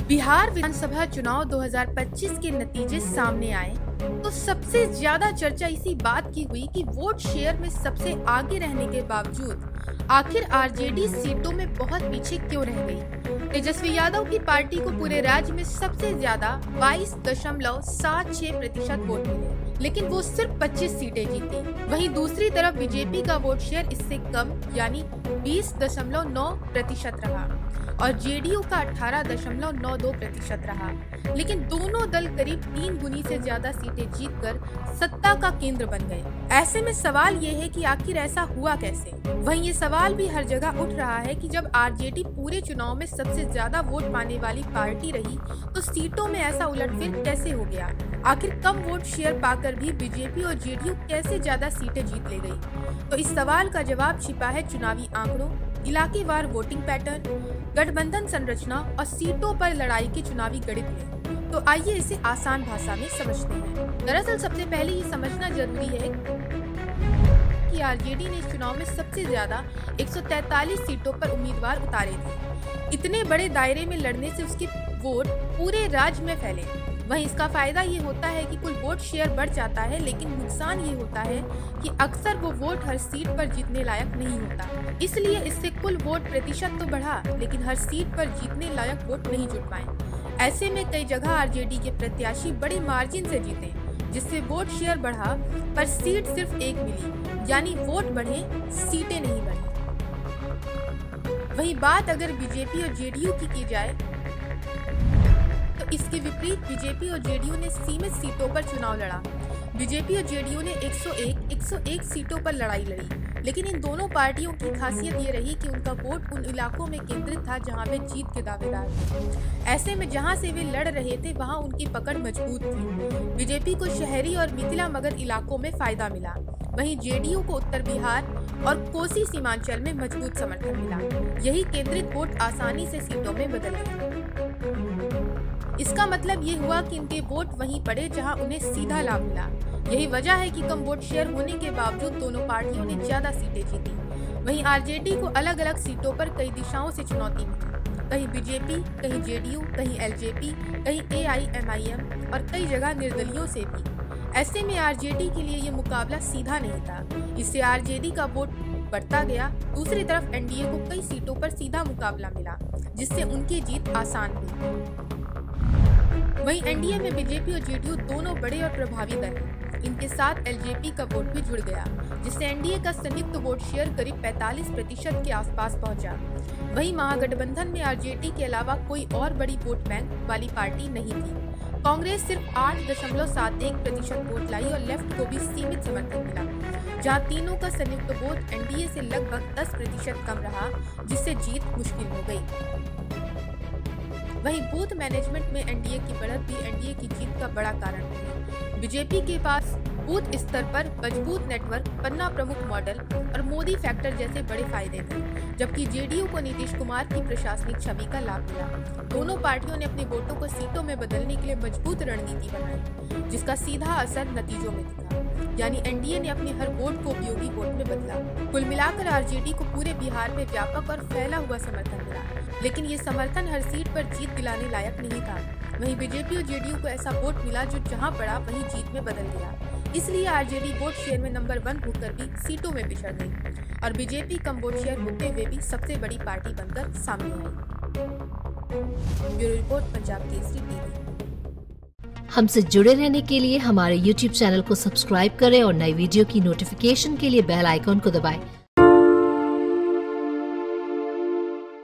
बिहार विधानसभा चुनाव 2025 के नतीजे सामने आए तो सबसे ज्यादा चर्चा इसी बात की हुई कि वोट शेयर में सबसे आगे रहने के बावजूद आखिर आरजेडी सीटों में बहुत पीछे क्यों रह गई। तेजस्वी यादव की पार्टी को पूरे राज्य में सबसे ज्यादा 22.76% वोट मिले, लेकिन वो सिर्फ 25 सीटें जीती। वहीं दूसरी तरफ बीजेपी का वोट शेयर इससे कम यानी 20.9% रहा और जेडीयू का 18.92% रहा। लेकिन दोनों दल करीब 3 गुनी से ज्यादा सीटें जीतकर सत्ता का केंद्र बन गए। ऐसे में सवाल ये है कि आखिर ऐसा हुआ कैसे। वहीं ये सवाल भी हर जगह उठ रहा है कि जब आरजेडी पूरे चुनाव में सबसे ज्यादा वोट पाने वाली पार्टी रही तो सीटों में ऐसा उलटफेर कैसे हो गया। आखिर कम वोट शेयर पाकर भी बीजेपी और जेडीयू कैसे ज्यादा सीटें जीत ले गई। तो इस सवाल का जवाब छिपा है चुनावी आंकड़ों, इलाकेवार वोटिंग पैटर्न, गठबंधन संरचना और सीटों पर लड़ाई के चुनावी गणित में। तो आइए इसे आसान भाषा में समझते हैं। दरअसल सबसे पहले ये समझना जरूरी है कि आरजेडी ने इस चुनाव में सबसे ज्यादा 143 सीटों पर उम्मीदवार उतारे थे। इतने बड़े दायरे में लड़ने से उसके वोट पूरे राज्य में फैले। वहीं इसका फायदा ये होता है कि कुल वोट शेयर बढ़ जाता है, लेकिन नुकसान ये होता है कि अक्सर वो वोट हर सीट पर जीतने लायक नहीं होता। इसलिए इससे कुल वोट प्रतिशत तो बढ़ा, लेकिन हर सीट पर जीतने लायक वोट नहीं जुट पाए। ऐसे में कई जगह आरजेडी के प्रत्याशी बड़े मार्जिन से जीते, जिससे वोट शेयर बढ़ा पर सीट सिर्फ एक मिली, यानी वोट बढ़े सीटें नहीं बढ़ी। वही बात अगर बीजेपी और जेडीयू की जाए तो इसके विपरीत बीजेपी और जेडीयू ने सीमित सीटों पर चुनाव लड़ा। बीजेपी और जेडीयू ने 101 सीटों पर लड़ाई लड़ी, लेकिन इन दोनों पार्टियों की खासियत ये रही कि उनका वोट उन इलाकों में केंद्रित था जहां वे जीत के दावेदार थे। ऐसे में जहां से वे लड़ रहे थे वहां उनकी पकड़ मजबूत थी। बीजेपी को शहरी और मिथिला मगध इलाकों में फायदा मिला, वहीं जेडीयू को उत्तर बिहार और कोसी सीमांचल में मजबूत समर्थन मिला। यही केंद्रित वोट आसानी से सीटों में बदल गए। इसका मतलब ये हुआ कि इनके वोट वहीं पड़े जहां उन्हें सीधा लाभ मिला। यही वजह है कि कम वोट शेयर होने के बावजूद दोनों पार्टियों ने ज्यादा सीटें जीती। वहीं आरजेडी को अलग अलग सीटों पर कई दिशाओं से चुनौती मिली, कहीं बीजेपी, कहीं जेडीयू, कहीं एलजेपी, कहीं एआईएमआईएम और कई जगह निर्दलियों से भी। ऐसे में आरजेडी के लिए ये मुकाबला सीधा नहीं था, इससे आरजेडी का वोट बढ़ता गया। दूसरी तरफ एनडीए को कई सीटों पर सीधा मुकाबला मिला, जिससे उनकी जीत आसान हुई। वहीं एनडीए में बीजेपी और जेडीयू दोनों बड़े और प्रभावी दल हैं। इनके साथ एलजेपी का वोट भी जुड़ गया, जिससे एनडीए का संयुक्त वोट शेयर करीब 45% के आसपास पहुंचा। वहीं महागठबंधन में आरजेडी के अलावा कोई और बड़ी वोट बैंक वाली पार्टी नहीं थी। कांग्रेस सिर्फ 8.71% वोट लाई और लेफ्ट को भी सीमित समर्थन मिला, जहां तीनों का संयुक्त वोट एनडीए से लगभग 10% कम रहा, जिससे जीत मुश्किल हो गई। वहीं बूथ मैनेजमेंट में एनडीए की बढ़त भी एनडीए की जीत का बड़ा कारण रही। बीजेपी के पास बूथ स्तर पर मजबूत नेटवर्क, पन्ना प्रमुख मॉडल और मोदी फैक्टर जैसे बड़े फायदे थे, जबकि जेडीयू को नीतीश कुमार की प्रशासनिक छवि का लाभ मिला। दोनों पार्टियों ने अपने वोटों को सीटों में बदलने के लिए मजबूत रणनीति बनाई, जिसका सीधा असर नतीजों में दिखा, यानी एनडीए ने अपने हर वोट को उपयोगी वोट में बदला। कुल मिलाकर आरजेडी को पूरे बिहार में व्यापक और फैला हुआ समर्थन मिला, लेकिन ये समर्थन हर सीट पर जीत दिलाने लायक नहीं था। वहीं बीजेपी और जेडीयू को ऐसा वोट मिला जो जहां पड़ा वहीं जीत में बदल गया। इसलिए आरजेडी वोट शेयर में नंबर 1 होकर भी सीटों में पिछड़ गई और बीजेपी कम वोट शेयर होते हुए भी सबसे बड़ी पार्टी बनकर सामने आई। Bureau report, Punjab Kesari TV. हमसे जुड़े रहने के लिए हमारे YouTube चैनल को सब्सक्राइब करें और नई वीडियो की नोटिफिकेशन के लिए बेल आइकॉन को दबाएं।